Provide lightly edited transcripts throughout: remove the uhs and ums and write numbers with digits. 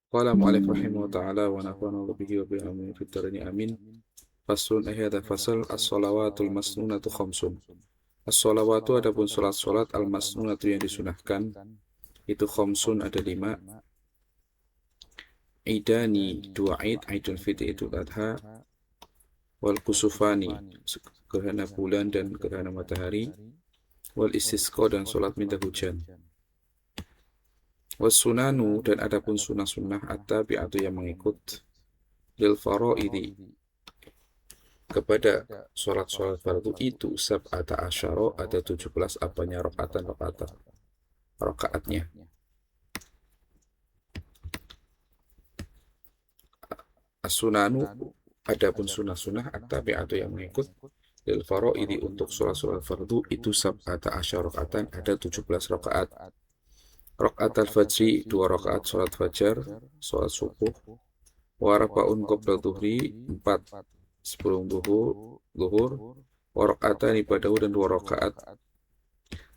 Qala mu'alif rahimahullah ta'ala wa nafa'ana bihi wa bihi amin fid dharain amin. Faslun hadza fasal as-shalawatul masnunatu khamsun. As-shalawatu adapun salat-salat al-masnunatu yang disunahkan itu khamsun ada 5. Idani dua id, Idul Fitri Idul Adha, wal kusufani gerhana bulan dan gerhana matahari, wal istisqa dan salat minta hujan. Was sunanu dan adapun sunnah-sunnah at-tabi'atu yang mengikut lil faraidi kepada sholat-sholat fardu itu sab'ata asyara ada 17 apanya rakaatnya. As-sunanu adapun sunnah-sunnah at-tabi'atu yang mengikut lil faraidi untuk sholat-sholat fardu itu sab'ata asyara rakaatan ada 17 rakaat. Rakaat al-fajri 2 rakaat sholat fajar, sholat subuh. Wa arba'un qabla dhuhri 4 sebelum zuhur. Wa raka'atani ba'dahu dan 2 rakaat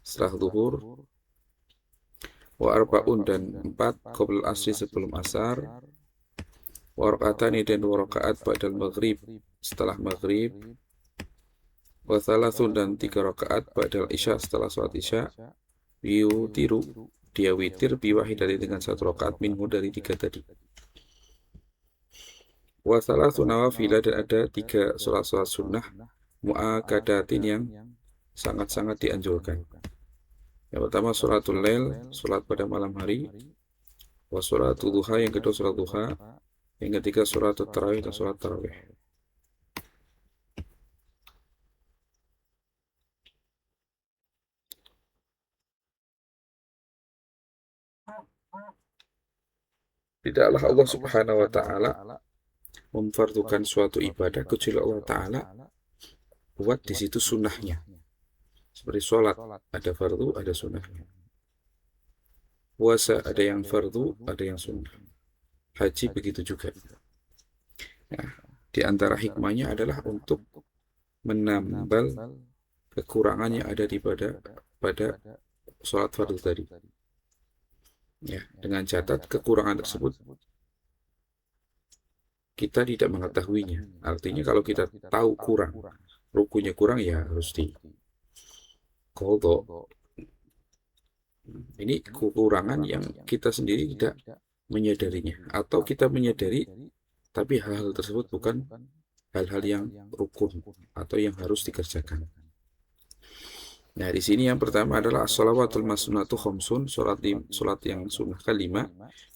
setelah zuhur. Wa arba'un dan 4 qabla asri sebelum asar. Wa raka'atani dan 2 rakaat ba'dal maghrib setelah maghrib. Wa thalathun dan 3 rakaat ba'dal isya setelah sholat isya. Yutiru dia witir biwahidati dengan 1 rakaat minhu dari 3 tadi. Wa thalathu nawafila dan ada 3 sholat-sholat sunnah mu'akadatin yang sangat-sangat dianjurkan. Yang pertama sholatul lail, sholat pada malam hari. Wa sholatul duha, yang kedua sholat duha. Yang ketiga sholatul tarawih dan sholat tarawih. Tidaklah Allah Subhanahu wa taala memfardukan suatu ibadah kecuali Allah taala buat di situ sunnahnya. Seperti sholat, ada fardu, ada sunnahnya. Puasa ada yang fardu, ada yang sunnah. Haji begitu juga. Nah, di antara hikmahnya adalah untuk menambal kekurangan yang ada pada sholat fardu tadi. Ya, dengan catat kekurangan tersebut kita tidak mengetahuinya. Artinya kalau kita tahu kurang, rukunya kurang, ya harus di qadha. Ini kekurangan yang kita sendiri tidak menyadarinya, atau kita menyadari tapi hal-hal tersebut bukan hal-hal yang rukun atau yang harus dikerjakan. Nah, di sini yang pertama adalah as-shalawatul masnunatu khamsun, salat yang sunnah kan 5.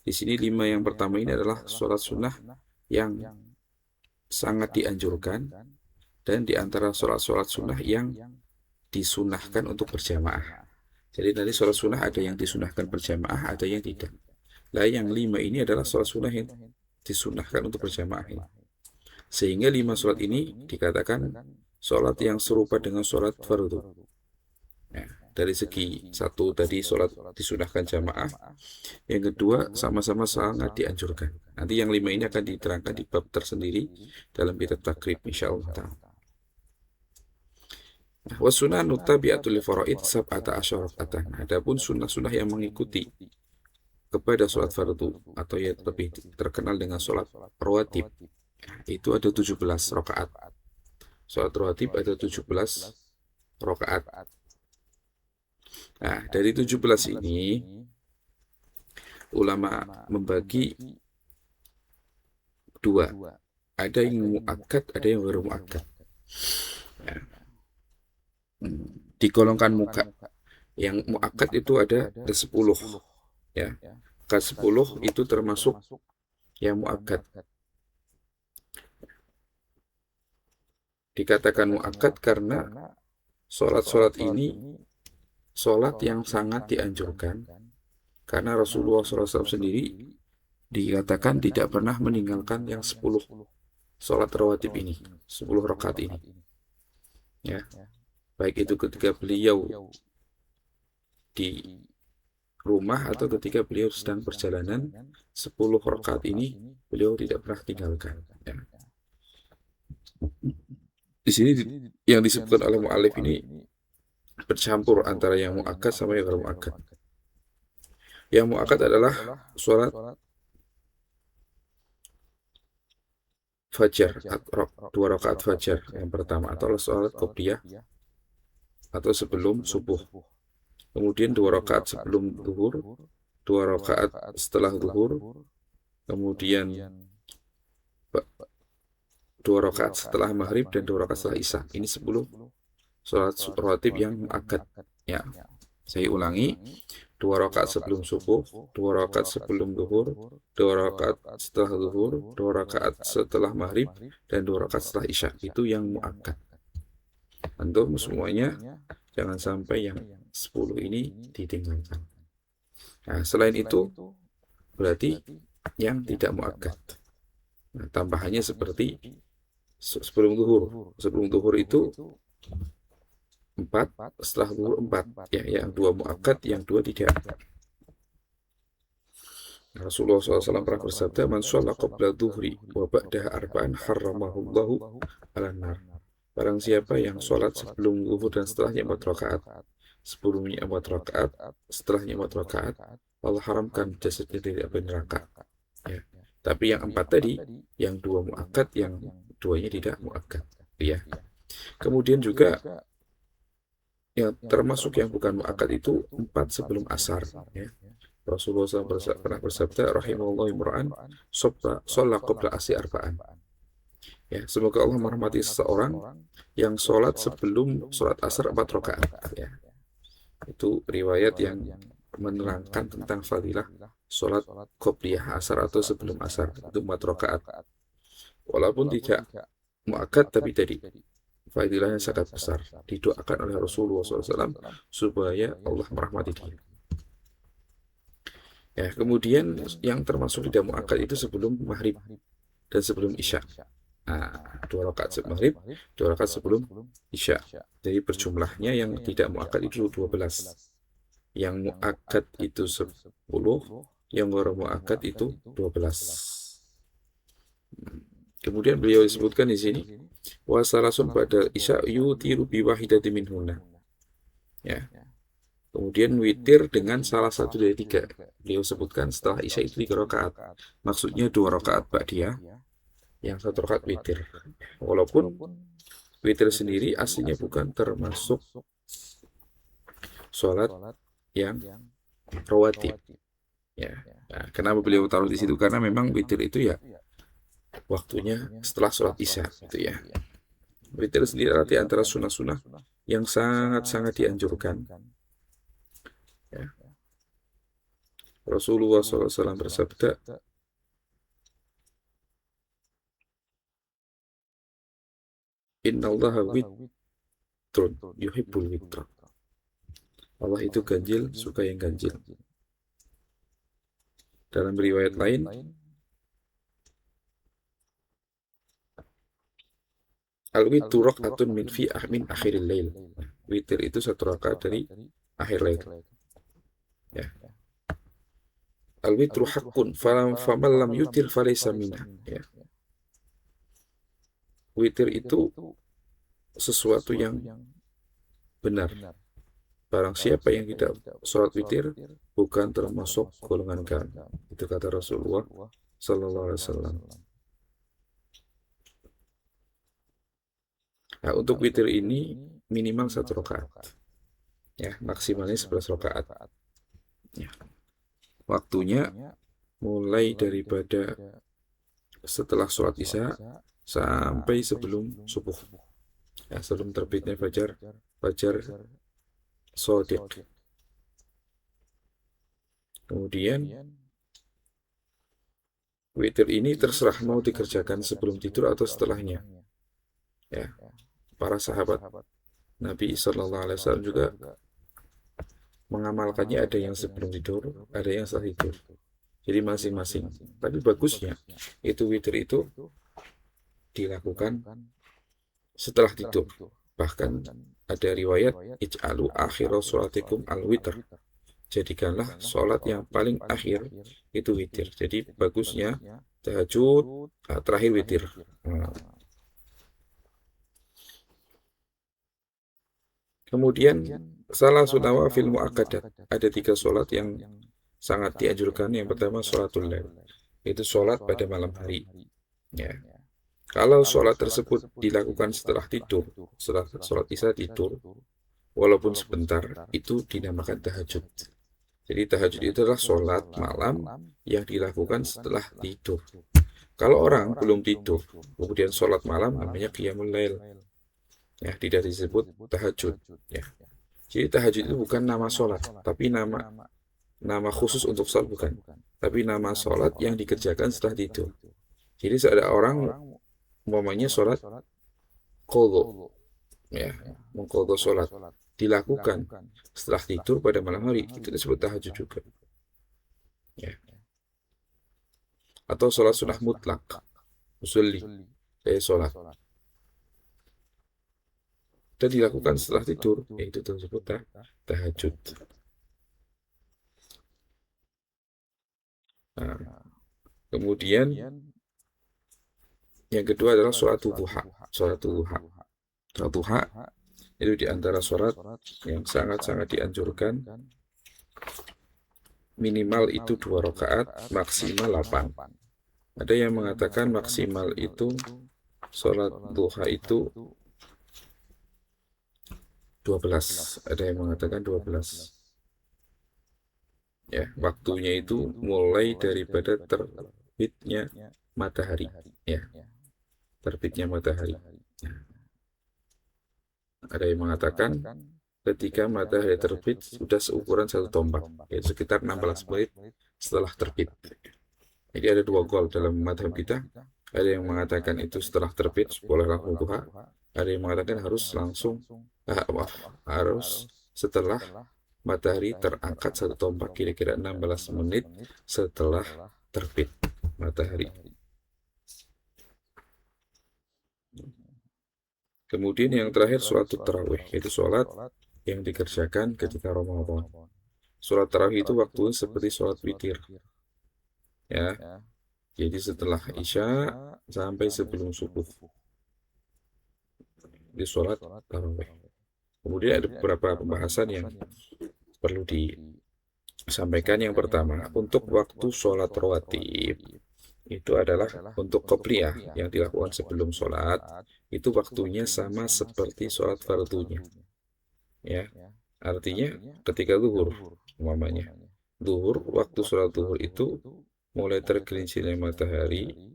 Di sini 5 yang pertama ini adalah salat sunnah yang sangat dianjurkan, dan di antara salat-salat sunnah yang disunahkan untuk berjamaah. Jadi tadi salat sunnah ada yang disunahkan berjamaah, ada yang tidak. Nah, yang 5 ini adalah salat sunnah yang disunahkan untuk berjamaah ini. Sehingga 5 salat ini dikatakan salat yang serupa dengan salat fardu. Nah, dari segi satu tadi salat disunahkan jamaah, yang kedua sama-sama sangat dianjurkan. Nanti yang 5 ini akan diterangkan di bab tersendiri dalam kitab takrib insyaallah ta'ala. Wa sunanu tabi'atul li faraid sab'ata asyara raka'atan. Adapun sunnah-sunnah yang mengikuti kepada sholat fardu atau yang lebih terkenal dengan sholat rawatib, itu ada 17 rakaat. Sholat rawatib ada 17 rakaat. Nah, dari 17 ini ulama membagi 2. Ada yang muakkad, ada yang baru muakkad. Ya. Digolongkan muka. Yang muakkad itu ada 10. Ya. Ke-10 itu termasuk yang muakkad. Dikatakan muakkad karena sholat-sholat ini sholat yang sangat dianjurkan, karena Rasulullah SAW sendiri dikatakan tidak pernah meninggalkan yang 10 sholat rawatib ini, 10 rakaat ini. Ya, baik itu ketika beliau di rumah atau ketika beliau sedang perjalanan, 10 rakaat ini beliau tidak pernah tinggalkan. Ya. Di sini yang disebutkan oleh mu'alif ini bercampur antara yang muakkad sama yang baru muakkad. Yang muakkad adalah sholat fajar, dua rakaat fajar yang pertama, atau sholat qobliyah atau sebelum subuh. Kemudian dua rakaat sebelum zuhur, dua rakaat setelah zuhur, kemudian dua rakaat setelah maghrib dan dua rakaat setelah isya. Ini 10 sholat rawatib yang muakkad. Ya, saya ulangi: dua rakaat sebelum subuh, dua rakaat sebelum zuhur, dua rakaat setelah zuhur, dua rakaat setelah maghrib, dan dua rakaat setelah isya. Itu yang muakkad. Antum semuanya jangan sampai yang 10 ini ditinggalkan. Nah, selain itu berarti yang tidak muakkad. Nah, tambahannya seperti sebelum zuhur. Sebelum zuhur itu 4, setelah zuhur 4. Ya, yang 2 muakkad, yang 2 tidak. Rasulullah SAW pernah bersabda, "Man shalla qabla dhuhri wa ba'daha arba'an harramahullahu 'alan nar." Barang siapa yang sholat sebelum zuhur dan setelahnya 4 rakaat, sebelumnya 4 rakaat, setelahnya 4 rakaat, Allah haramkan jasadnya dari api neraka. Ya. Tapi yang 4 tadi, yang 2 muakkad, yang 2-nya tidak muakkad. Ya. Kemudian juga yang termasuk yang bukan muakkad itu 4 sebelum asar. Ya. Rasulullah SAW pernah bersabda, "Rahimallahu imra'an shalla qabla asri arba'an." Ya, semoga Allah merahmati seseorang yang sholat sebelum sholat asar 4 rakaat. Ya. Itu riwayat yang menerangkan tentang fadilah sholat qobliyah asar atau sebelum asar. Itu 4 rakaat. Walaupun tidak muakkad, tapi tadi fadilahnya sangat besar. Didoakan oleh Rasulullah SAW supaya Allah merahmati dia. Ya, kemudian yang termasuk tidak muakkad itu sebelum maghrib dan sebelum isya. Nah, 2 rakaat sebelum maghrib, 2 rakaat sebelum isya. Jadi berjumlahnya yang tidak muakkad itu 12. Yang muakkad itu 10, yang ghairu muakkad itu 12. Kemudian beliau disebutkan di sini, wa salasun pada isya yutiru bi wahidatin minhunna. Ya. Kemudian witir dengan salah satu dari 3. Beliau sebutkan setelah isya itu 3 rakaat. Maksudnya 2 rakaat ba'diyah, yang 1 rakaat witir. Walaupun witir sendiri aslinya bukan termasuk sholat yang rawatib. Ya. Nah, kenapa beliau taruh di situ? Karena memang witir itu ya waktunya setelah sholat isya, gitu ya. Witir sendiri arti antara sunnah-sunnah yang sangat-sangat dianjurkan. Ya. Rasulullah SAW bersabda, "Innallaha witrun yuhibbul witra." Allah itu ganjil, suka yang ganjil. Dalam riwayat lain, al-witru rak'atun min akhiril lail. Witir itu 1 rakaat dari akhir lail. Ya. Al-witru haqqun faman lam yutir falaysa minna. Ya. Witir itu sesuatu yang benar. Barang siapa yang tidak sholat witir, bukan termasuk golongan kami. Itu kata Rasulullah Sallallahu Alaihi Wasallam. Nah, untuk witir ini minimal 1 rakaat. Ya, maksimalnya 11 rakaat. Ya. Waktunya mulai daripada setelah sholat isya sampai sebelum subuh. Ya, sebelum terbitnya fajar shadiq. Kemudian witir ini terserah mau dikerjakan sebelum tidur atau setelahnya. Ya, para sahabat Nabi Sallallahu Alaihi Wasallam juga mengamalkannya, ada yang sebelum tidur, ada yang setelah tidur. Jadi masing-masing. Tapi bagusnya itu witir itu dilakukan setelah tidur. Bahkan ada riwayat, ij'alu akhiru sholatikum al-witr. Jadikanlah sholat yang paling akhir itu witir. Jadi bagusnya tahajud terakhir witir. Kemudian salah sunnah fil muakkadat. Ada 3 sholat yang sangat dianjurkan. Yang pertama sholatul lail. Itu sholat pada malam hari. Ya. Kalau sholat tersebut dilakukan setelah tidur, setelah sholat isya tidur, walaupun sebentar, itu dinamakan tahajud. Jadi tahajud itu adalah sholat malam yang dilakukan setelah tidur. Kalau orang belum tidur, kemudian sholat malam namanya qiyamul lail. Ya, tidak disebut tahajud. Ya. Jadi tahajud itu bukan nama sholat, tapi nama khusus untuk sholat bukan. Tapi nama sholat yang dikerjakan setelah tidur. Jadi ada orang umpamanya sholat qadha, ya, mengqadha sholat dilakukan setelah tidur pada malam hari, itu disebut tahajud juga. Ya. Atau sholat sunnah mutlak, usulli, sholat dan dilakukan setelah tidur, yaitu tersebut tahajud. Nah, kemudian yang kedua adalah sholat duha. Sholat duha. Sholat duha itu diantara sholat yang sangat-sangat dianjurkan. Minimal itu 2 rakaat, maksimal 8. Ada yang mengatakan maksimal itu sholat duha itu 12. Ada yang mengatakan 12. Ya, waktunya itu mulai daripada terbitnya matahari. Ya, terbitnya matahari. Ada yang mengatakan ketika matahari terbit sudah seukuran 1 tombak, yaitu sekitar 16 menit setelah terbit. Jadi ada 2 gol dalam madhab kita. Ada yang mengatakan itu setelah terbit boleh langsung duha. Ada yang mengatakan harus langsung harus setelah matahari terangkat 1 tombak, kira-kira 16 menit setelah terbit matahari. Kemudian yang terakhir sholat tarawih, yaitu sholat yang dikerjakan ketika Ramadan. Sholat tarawih itu waktunya seperti sholat witir. Ya, jadi setelah isya sampai sebelum subuh. Di sholat tarawih. Kemudian ada beberapa pembahasan yang perlu disampaikan. Yang pertama, untuk waktu sholat rawatib itu adalah untuk qobliyah yang dilakukan sebelum sholat, itu waktunya sama seperti sholat fardunya. Ya, artinya ketika zuhur, umpamanya zuhur, waktu sholat zuhur itu mulai tergelincirnya matahari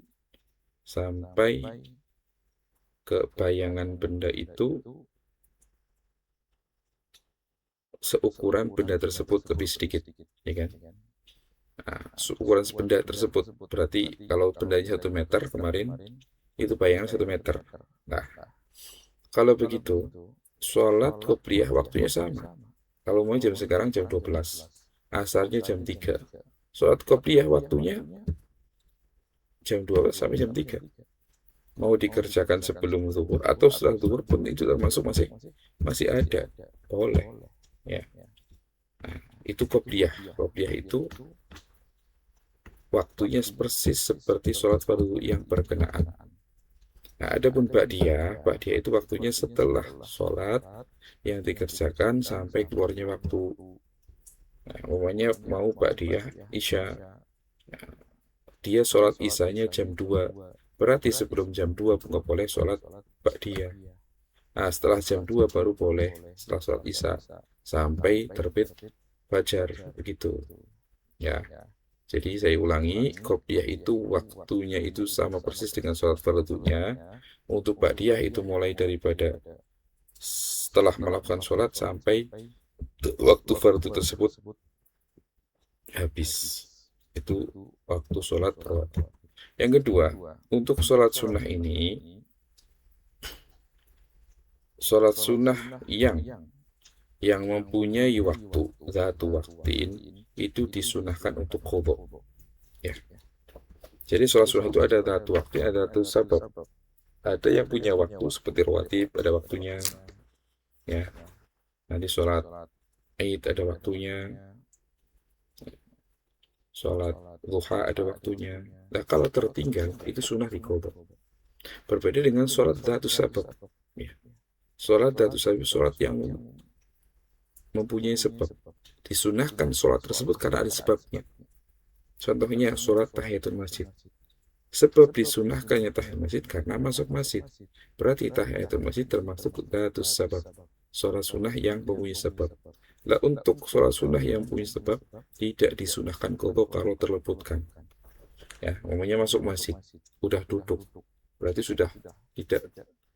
sampai ke bayangan benda itu seukuran benda tersebut lebih sedikit, ya kan? Nah, seukuran benda tersebut berarti kalau bendanya 1 meter kemarin, itu bayangan 1 meter. Nah, kalau begitu, sholat qobliyah waktunya sama. Kalau mau jam sekarang jam 12, asarnya jam 3. Sholat qobliyah waktunya jam 12 sampai jam 3. Mau dikerjakan sebelum zuhur atau setelah zuhur pun itu termasuk masih ada, boleh. Ya. Nah, itu qobliyah. Qobliyah itu waktunya persis seperti sholat fardu yang berkenaan. Nah, adapun ba'diyah itu waktunya setelah sholat yang dikerjakan sampai keluarnya waktu. Nah, umumnya mau ba'diyah isya, nah, dia sholat isyanya jam 2, berarti sebelum jam 2 nggak boleh sholat ba'diyah. Nah, setelah jam 2 baru boleh, setelah sholat isya sampai terbit fajar, begitu. Ya, jadi saya ulangi, qobliyah itu waktunya itu sama persis dengan sholat fardunya. Untuk ba'diyah itu mulai daripada setelah melakukan sholat sampai waktu fardu tersebut habis. Itu waktu sholat rawatib. Yang kedua, untuk sholat sunnah ini, sholat sunnah yang mempunyai waktu zatu waktin itu disunahkan untuk qadha. Ya. Jadi sholat sunnah itu ada zatu waktin, ada zatu sabab. Ada yang punya waktu seperti rawatib ada waktunya. Ya. Nanti sholat Id ada waktunya. Sholat duha ada waktunya. Nah, kalau tertinggal itu sunnah diqadha. Berbeda dengan sholat zatu sabab. Ya. Sholat zatu sabab, sholat yang mempunyai sebab, disunahkan sholat tersebut karena ada sebabnya. Contohnya sholat tahiyatul masjid. Sebab disunahkannya tahiyatul masjid karena masuk masjid. Berarti tahiyatul masjid termasuk datus sabab. Sholat sunnah yang mempunyai sebab. Lah untuk sholat sunnah yang punya sebab tidak disunahkan kalau terlebutkan. Ya, umumnya masuk masjid, udah duduk, berarti sudah tidak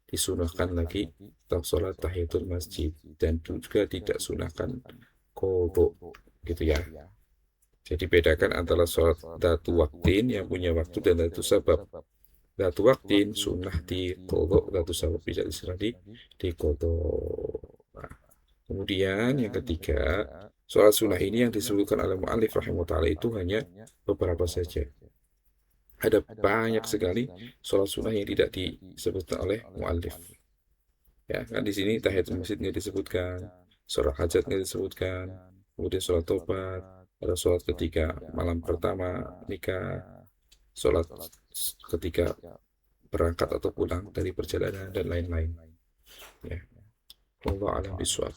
disunahkan lagi sholat tahiyatul masjid dan juga tidak sunahkan kodok gitu ya. Jadi bedakan antara sholat datu waktin yang punya waktu dan datu sabab. Datu waktin sunnah di kodok, datu sabab bisa diserah di kodok. Nah, kemudian yang ketiga, sholat sunnah ini yang disebutkan oleh mu'allif rahimahullah itu hanya beberapa saja. Ada banyak sekali sholat sunnah yang tidak disebutkan oleh mu'allif. Ya, kan di sini tahiyatul masjid nggak disebutkan, sholat hajat nggak disebutkan, kemudian sholat tobat, ada sholat ketika malam pertama nikah, sholat ketika berangkat atau pulang dari perjalanan dan lain-lain. Ya, Allah alam biswab.